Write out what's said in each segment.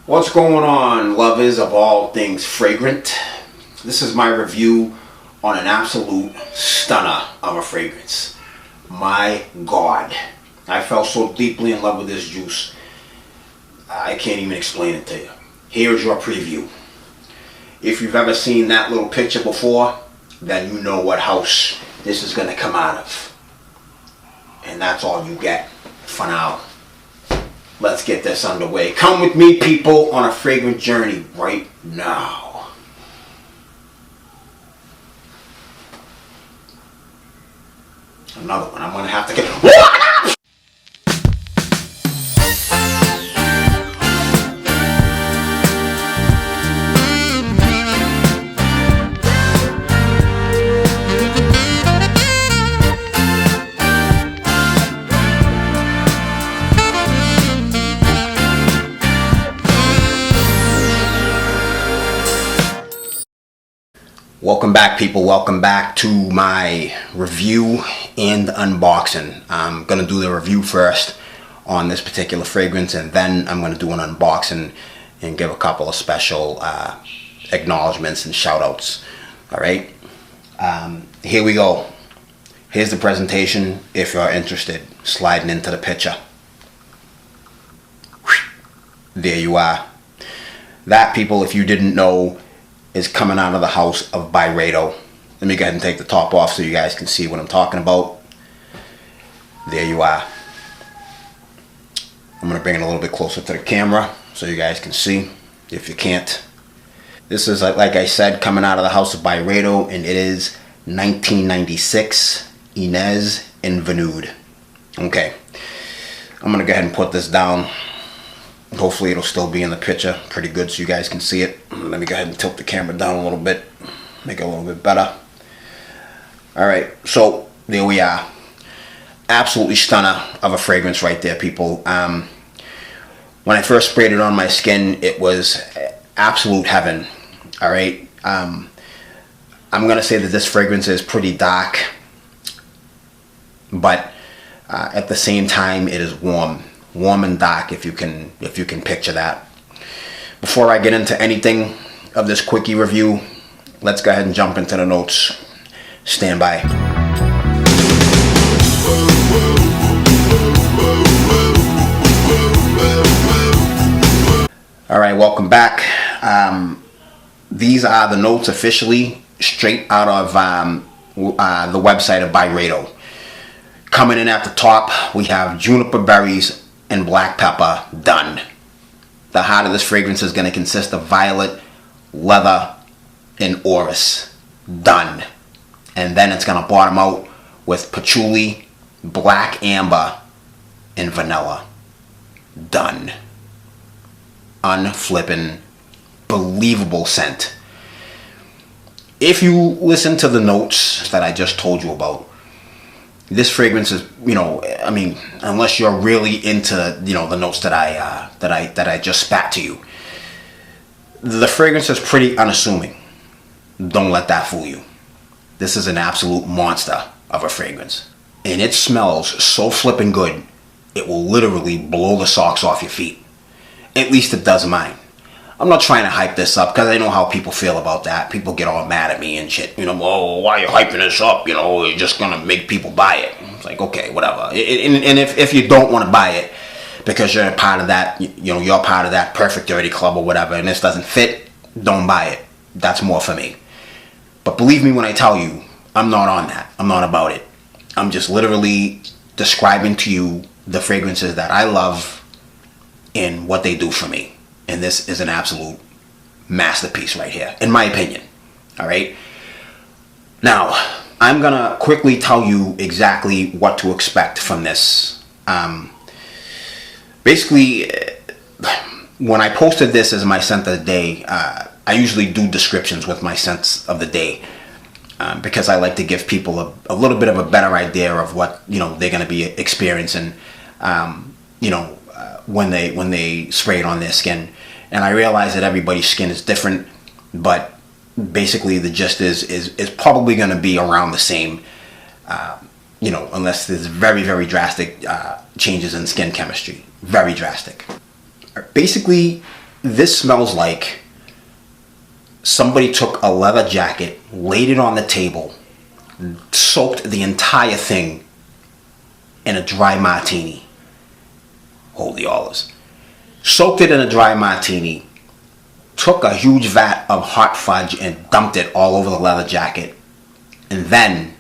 What's going on, lovers of all things fragrant? This is my review on an absolute stunner of a fragrance. My God, I fell so deeply in love with this juice, I can't even explain it to you. Here's your preview. If you've ever seen that little picture before, then you know what house this is going to come out of. And that's all you get for now. Let's get this underway. Come with me, people, on a fragrant journey right now. Another one. I'm going to have to get... Welcome back, people. Welcome back to my review and unboxing. I'm going to do the review first on this particular fragrance, and then I'm going to do an unboxing and give a couple of special acknowledgements and shout outs. Alright, here we go. Here's the presentation if you're interested. Sliding into the picture. There you are. That, people, if you didn't know, is coming out of the house of Vinoodh. Let me go ahead and take the top off so you guys can see what I'm talking about. There you are. I'm going to bring it a little bit closer to the camera so you guys can see, if you can't. This is, like I said, coming out of the house of Vinoodh, and it is 1996 Inez and Vinoodh. Okay, I'm going to go ahead and put this down. Hopefully it'll still be in the picture pretty good so you guys can see it. Let me go ahead and tilt the camera down a little bit, make it a little bit better. Alright, so there we are. Absolutely stunner of a fragrance right there, people. When I first sprayed it on my skin, it was absolute heaven. Alright, I'm going to say that this fragrance is pretty dark, but at the same time it is warm and dark, if you can picture that. Before I get into anything of this quickie review, let's go ahead and jump into the notes. Stand by. Alright, welcome back. These are the notes officially straight out of the website of Vinoodh. Coming in at the top, we have juniper berries and black pepper, done. The heart of this fragrance is going to consist of violet, leather, and orris, done. And then it's going to bottom out with patchouli, black amber, and vanilla, done. Unflippin' believable scent. If you listen to the notes that I just told you about, this fragrance is, I mean, unless you're really into, the notes that I just spat to you, the fragrance is pretty unassuming. Don't let that fool you. This is an absolute monster of a fragrance, and it smells so flippin' good, it will literally blow the socks off your feet. At least it does mine. I'm not trying to hype this up because I know how people feel about that. People get all mad at me and shit. Oh, why are you hyping this up? You're just going to make people buy it. It's like, okay, whatever. And if you don't want to buy it because you're a part of that, you're part of that perfect dirty club or whatever, and this doesn't fit, don't buy it. That's more for me. But believe me when I tell you, I'm not on that. I'm not about it. I'm just literally describing to you the fragrances that I love and what they do for me. And this is an absolute masterpiece right here, in my opinion. Alright? Now, I'm going to quickly tell you exactly what to expect from this. Basically, when I posted this as my scent of the day, I usually do descriptions with my scents of the day. Because I like to give people a little bit of a better idea of what, they're going to be experiencing, when they spray it on their skin. And I realize that everybody's skin is different, but basically the gist is probably going to be around the same, unless there's very, very drastic changes in skin chemistry. Very drastic. Basically, This smells like somebody took a leather jacket, laid it on the table, soaked the entire thing in a dry martini. Holy olives. Soaked it in a dry martini, took a huge vat of hot fudge and dumped it all over the leather jacket, and then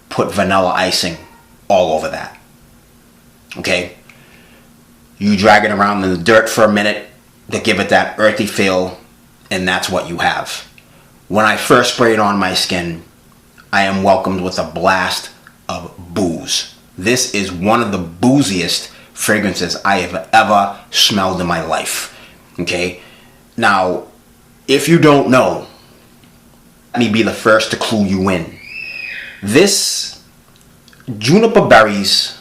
put vanilla icing all over that. Okay? You drag it around in the dirt for a minute to give it that earthy feel, and that's what you have. When I first spray it on my skin, I am welcomed with a blast of booze. This is one of the booziest fragrances I have ever smelled in my life. Okay? Now, if you don't know, let me be the first to clue you in. This juniper berries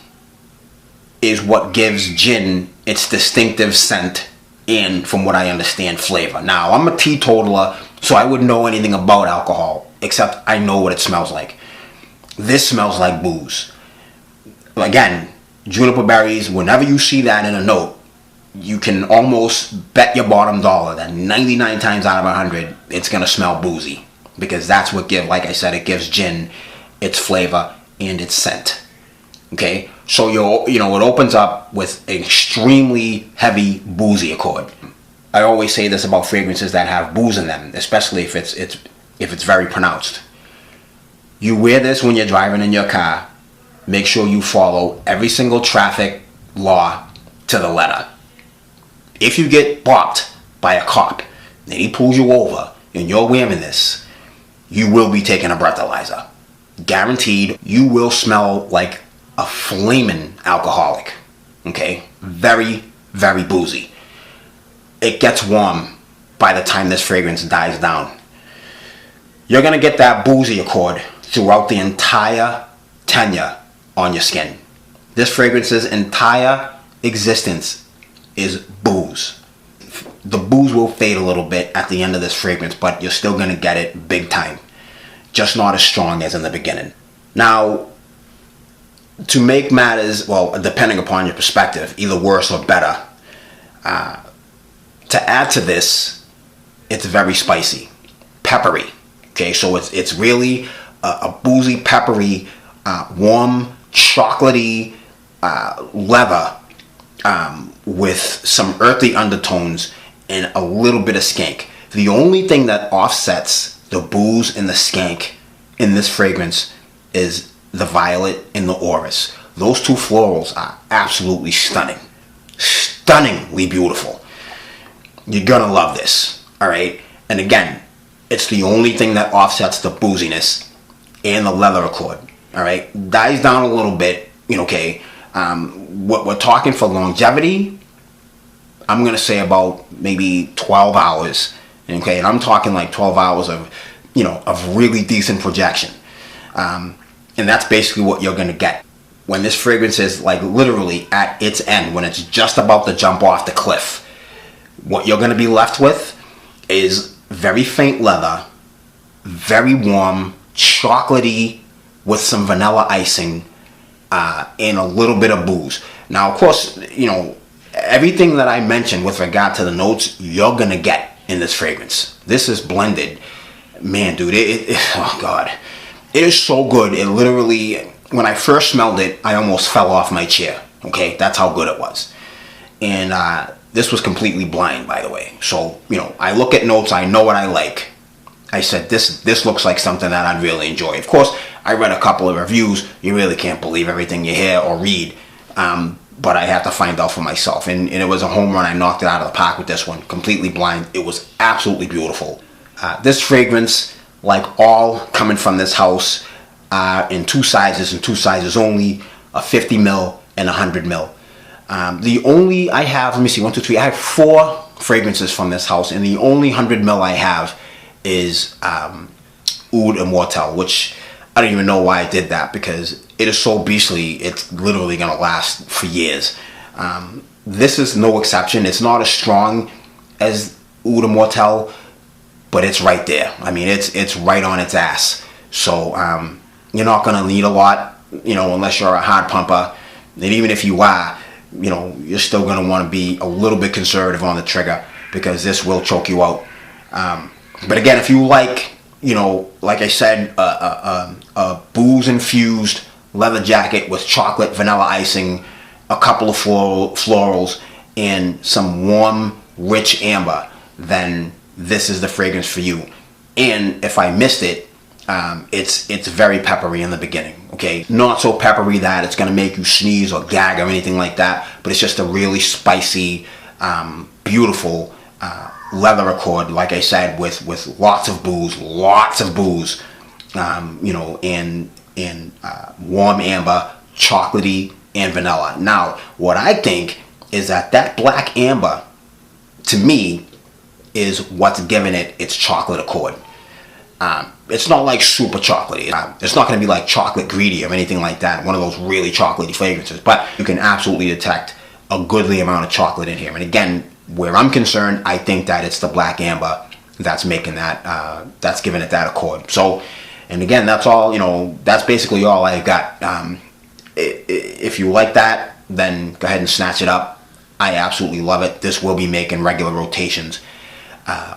is what gives gin its distinctive scent and, from what I understand, flavor. Now, I'm a teetotaler, so I wouldn't know anything about alcohol, except I know what it smells like. This smells like booze. Again, juniper berries, whenever you see that in a note, you can almost bet your bottom dollar that 99 times out of 100, it's going to smell boozy. Because that's what like I said, it gives gin its flavor and its scent. Okay? So, it opens up with an extremely heavy boozy accord. I always say this about fragrances that have booze in them, especially if it's very pronounced. You wear this when you're driving in your car. Make sure you follow every single traffic law to the letter. If you get blocked by a cop and he pulls you over and you're wearing this, you will be taking a breathalyzer. Guaranteed, you will smell like a flaming alcoholic. Okay? Very, very boozy. It gets warm by the time this fragrance dies down. You're going to get that boozy accord throughout the entire tenure on your skin. This fragrance's entire existence is booze. The booze will fade a little bit at the end of this fragrance, but you're still going to get it big time. Just not as strong as in the beginning. Now, to make matters, well, depending upon your perspective, either worse or better, to add to this, it's very spicy, peppery. Okay, so it's really a boozy, peppery, warm, chocolatey leather with some earthy undertones and a little bit of skank. The only thing that offsets the booze and the skank in this fragrance is the violet and the orris. Those two florals are absolutely stunning. Stunningly beautiful. You're gonna love this, alright? And again, it's the only thing that offsets the booziness and the leather accord, alright? Dies down a little bit, okay? What we're talking for longevity, I'm gonna say about maybe 12 hours, okay? And I'm talking like 12 hours of, of really decent projection. And that's basically what you're gonna get. When this fragrance is like literally at its end, when it's just about to jump off the cliff, what you're gonna be left with is very faint leather, very warm, chocolatey, with some vanilla icing, and a little bit of booze. Now, of course, everything that I mentioned with regard to the notes, you're gonna get in this fragrance. This is blended. Man, dude, oh God. It is so good. It literally, when I first smelled it, I almost fell off my chair. Okay, that's how good it was. And this was completely blind, by the way. So, I look at notes, I know what I like. I said, this looks like something that I'd really enjoy. Of course, I read a couple of reviews. You really can't believe everything you hear or read. But I had to find out for myself. And it was a home run. I knocked it out of the park with this one. Completely blind. It was absolutely beautiful. This fragrance, like all coming from this house, in two sizes and two sizes only, a 50 ml and 100 ml. The only I have, let me see, 1, 2, 3, I have 4 fragrances from this house, and the only 100 ml I have is Oud Immortel, which I don't even know why I did that, because it is so beastly, it's literally going to last for years. This is no exception. It's not as strong as Oud Immortel, but it's right there. I mean, it's right on its ass. So you're not going to need a lot, unless you're a hard pumper. And even if you are, you're still going to want to be a little bit conservative on the trigger, because this will choke you out. But again, if you like, like I said, a booze infused leather jacket with chocolate vanilla icing, a couple of florals, and some warm, rich amber, then this is the fragrance for you. And if I missed it, it's very peppery in the beginning. Okay, not so peppery that it's gonna make you sneeze or gag or anything like that, but it's just a really spicy, beautiful leather accord, like I said, with lots of booze, and warm amber, chocolatey, and vanilla. Now, what I think is that black amber, to me, is what's giving it its chocolate accord. It's not like super chocolatey. It's not going to be like chocolate greedy or anything like that, one of those really chocolatey fragrances, but you can absolutely detect a goodly amount of chocolate in here. And again, where I'm concerned, I think that it's the black amber that's making that, that's giving it that accord. So, and again, that's all, that's basically all I've got. If you like that, then go ahead and snatch it up. I absolutely love it. This will be making regular rotations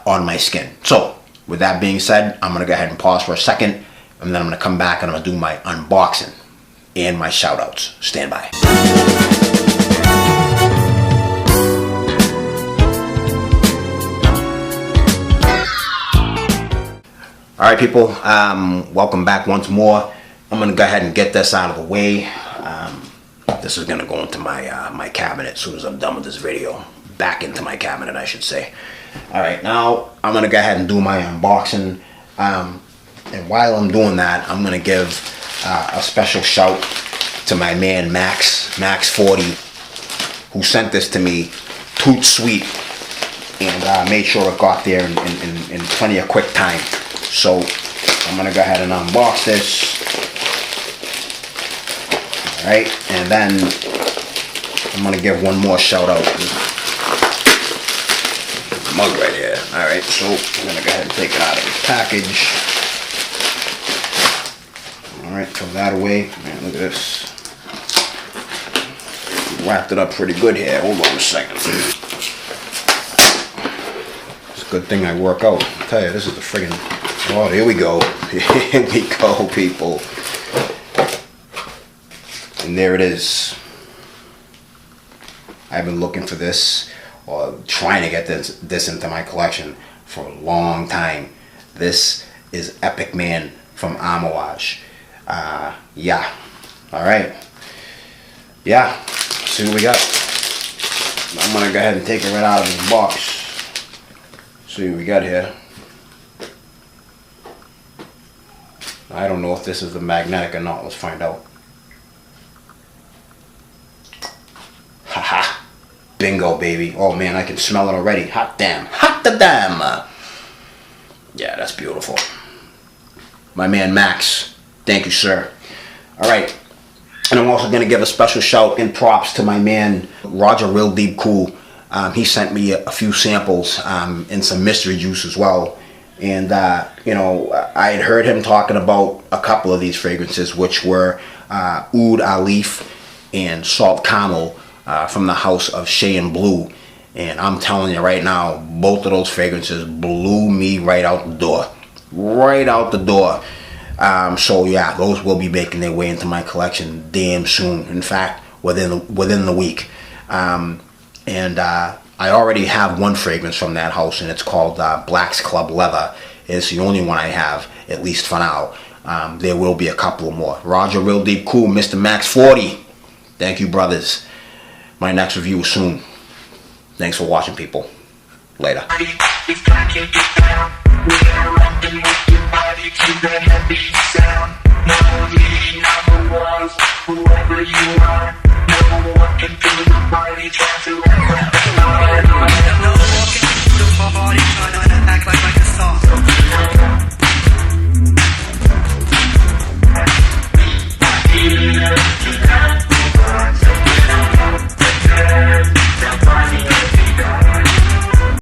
on my skin. So, with that being said, I'm going to go ahead and pause for a second, and then I'm going to come back and I'm going to do my unboxing and my shout outs. Stand by. All right, people, welcome back once more. I'm going to go ahead and get this out of the way. This is going to go into my cabinet as soon as I'm done with this video. Back into my cabinet, I should say. All right, now I'm going to go ahead and do my unboxing. And while I'm doing that, I'm going to give a special shout to my man Max40, who sent this to me toot sweet, and made sure it got there in plenty of quick time. So I'm going to go ahead and unbox this. All right, and then I'm going to give one more shout out. Mug right here. All right, so I'm going to go ahead and take it out of its package. All right, throw that away. Man, look at this. Wrapped it up pretty good here. Hold on a second. It's a good thing I work out. I'll tell you, this is the friggin'... Oh, here we go. Here we go, people. And there it is. I've been looking for this, or trying to get this into my collection for a long time. This is Epic Man from Amouage. Yeah. All right. Yeah. Let's see what we got. I'm gonna go ahead and take it right out of this box. See what we got here. I don't know if this is the magnetic or not. Let's find out. Haha. Bingo, baby. Oh man, I can smell it already. Hot damn. Hot da damn. Yeah, that's beautiful. My man Max. Thank you, sir. Alright. And I'm also going to give a special shout and props to my man Roger Real Deep Cool. He sent me a few samples and some mystery juice as well. And, I had heard him talking about a couple of these fragrances, which were Oud Alif and Salt Caramel from the house of Shea and Blue. And I'm telling you right now, both of those fragrances blew me right out the door. Right out the door. So yeah, those will be making their way into my collection damn soon. In fact, within the week. I already have one fragrance from that house, and it's called Black's Club Leather. It's the only one I have, at least for now. There will be a couple more. Roger Real Deep Cool, Mr. Max40. Thank you, brothers. My next review is soon. Thanks for watching, people. Later. It's